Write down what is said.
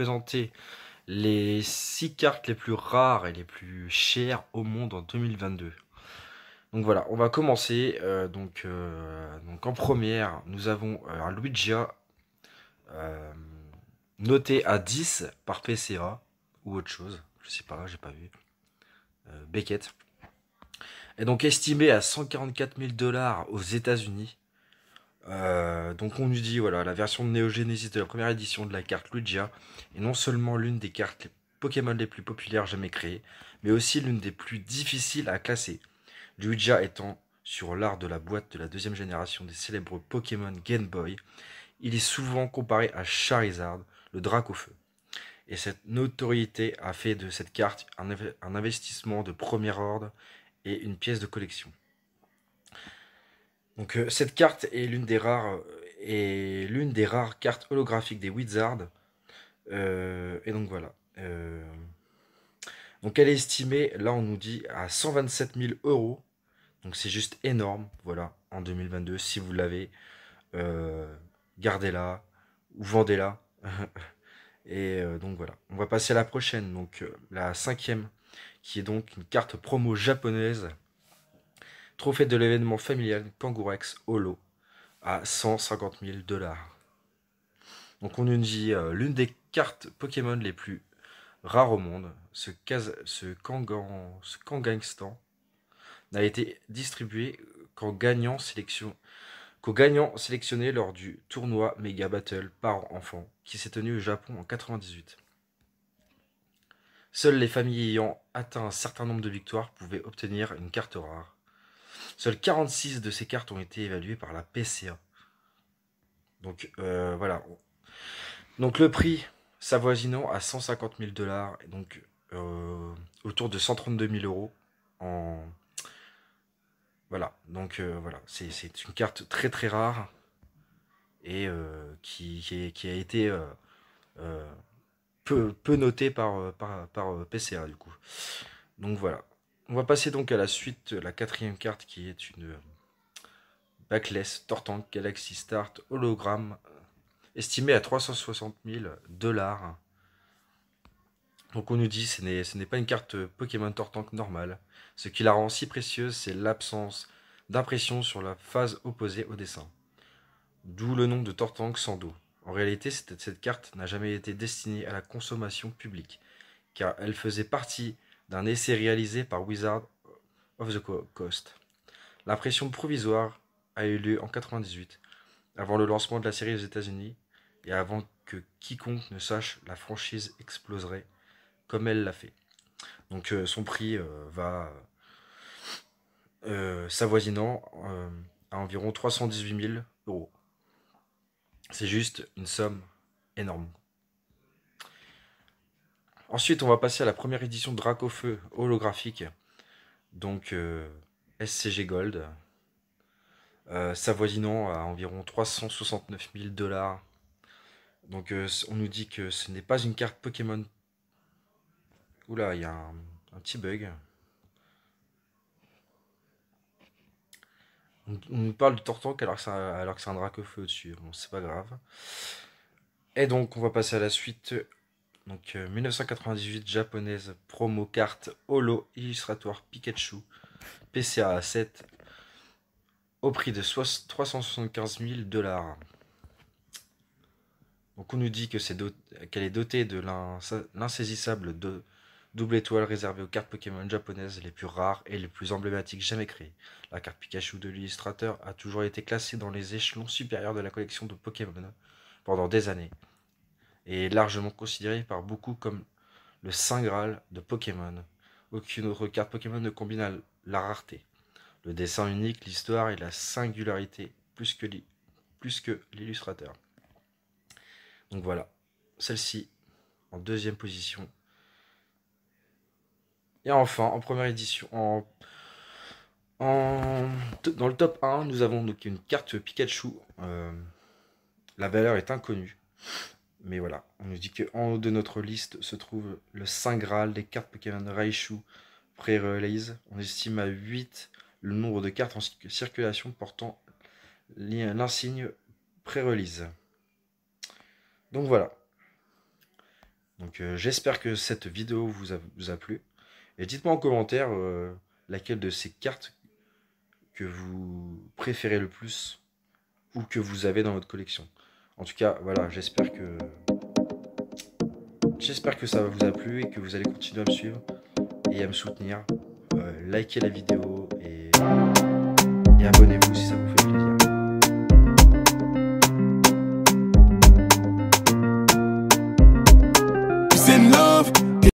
présenter les 6 cartes les plus rares et les plus chères au monde en 2022. Donc voilà, on va commencer. Donc en première, nous avons un Luigia euh, noté à 10 par PCA ou autre chose. Je sais pas, j'ai pas vu. Beckett. Et donc estimé à 144 000 dollars aux États-Unis. Donc on nous dit, voilà, la version de Neo Genesis de la première édition de la carte Luigia est non seulement l'une des cartes Pokémon les plus populaires jamais créées, mais aussi l'une des plus difficiles à classer. Luigia étant sur l'art de la boîte de la deuxième génération des célèbres Pokémon Game Boy, il est souvent comparé à Charizard, le Dracofeu. Et cette notoriété a fait de cette carte un investissement de premier ordre et une pièce de collection. Donc cette carte est l'une des rares cartes holographiques des Wizards. Et donc voilà. Donc elle est estimée, là on nous dit à 127 000 euros. Donc c'est juste énorme, voilà, en 2022. Si vous l'avez, euh, gardez-la ou vendez-la. Et donc voilà. On va passer à la prochaine, donc la cinquième, qui est donc une carte promo japonaise. Trophée de l'événement familial Kangourex Holo à 150 000 dollars. Donc on nous dit l'une des cartes Pokémon les plus rares au monde, ce Kangangstan n'a été distribué qu'aux gagnants, qu'aux gagnants sélectionnés lors du tournoi Mega Battle par enfant qui s'est tenu au Japon en 98. Seules les familles ayant atteint un certain nombre de victoires pouvaient obtenir une carte rare. Seules 46 de ces cartes ont été évaluées par la PCA. Donc voilà. Donc le prix s'avoisinant à 150 000 dollars, et donc autour de 132 000 euros. Voilà, donc voilà, c'est une carte très très rare et qui a été euh, peu notée par PCA du coup. Donc voilà. On va passer donc à la suite, la quatrième carte qui est une Backless Tortank Galaxy Start hologramme estimée à 360 000 dollars. Donc on nous dit que ce n'est pas une carte Pokémon Tortank normale. Ce qui la rend si précieuse, c'est l'absence d'impression sur la phase opposée au dessin. D'où le nom de Tortank sans dos. En réalité, cette carte n'a jamais été destinée à la consommation publique, car elle faisait partie d'un essai réalisé par Wizard of the Coast. L'impression provisoire a eu lieu en 98, avant le lancement de la série aux États-Unis, et avant que quiconque ne sache la franchise exploserait comme elle l'a fait. Donc son prix va s'avoisinant à environ 318 000 euros. C'est juste une somme énorme. Ensuite, on va passer à la première édition de Dracofeu holographique, donc SCG Gold, s'avoisinant à environ 369 000 dollars. Donc on nous dit que ce n'est pas une carte Pokémon. Oula, il y a un petit bug. On nous parle du Tortank alors que c'est un Dracofeu au-dessus. Bon, c'est pas grave. Et donc, on va passer à la suite. Donc, 1998, japonaise, promo carte Holo Illustrator Pikachu, PCA 7, au prix de 375 000 dollars. Donc, on nous dit qu'elle est dotée de l'insaisissable double étoile réservée aux cartes Pokémon japonaises les plus rares et les plus emblématiques jamais créées. La carte Pikachu de l'illustrateur a toujours été classée dans les échelons supérieurs de la collection de Pokémon pendant des années, et est largement considérée par beaucoup comme le Saint Graal de Pokémon. Aucune autre carte Pokémon ne combine la rareté, le dessin unique, l'histoire et la singularité plus que l'illustrateur. Donc voilà, celle-ci en deuxième position. Et enfin, en première édition, dans le top 1, nous avons donc une carte Pikachu. La valeur est inconnue. Mais voilà, on nous dit qu'en haut de notre liste se trouve le Saint Graal des cartes Pokémon Raichu pré-release. On estime à 8 le nombre de cartes en circulation portant l'insigne pré-release. Donc voilà. Donc j'espère que cette vidéo vous a plu. Et dites-moi en commentaire laquelle de ces cartes que vous préférez le plus ou que vous avez dans votre collection. En tout cas, voilà, j'espère que ça vous a plu et que vous allez continuer à me suivre et à me soutenir. Likez la vidéo et abonnez-vous si ça vous fait plaisir.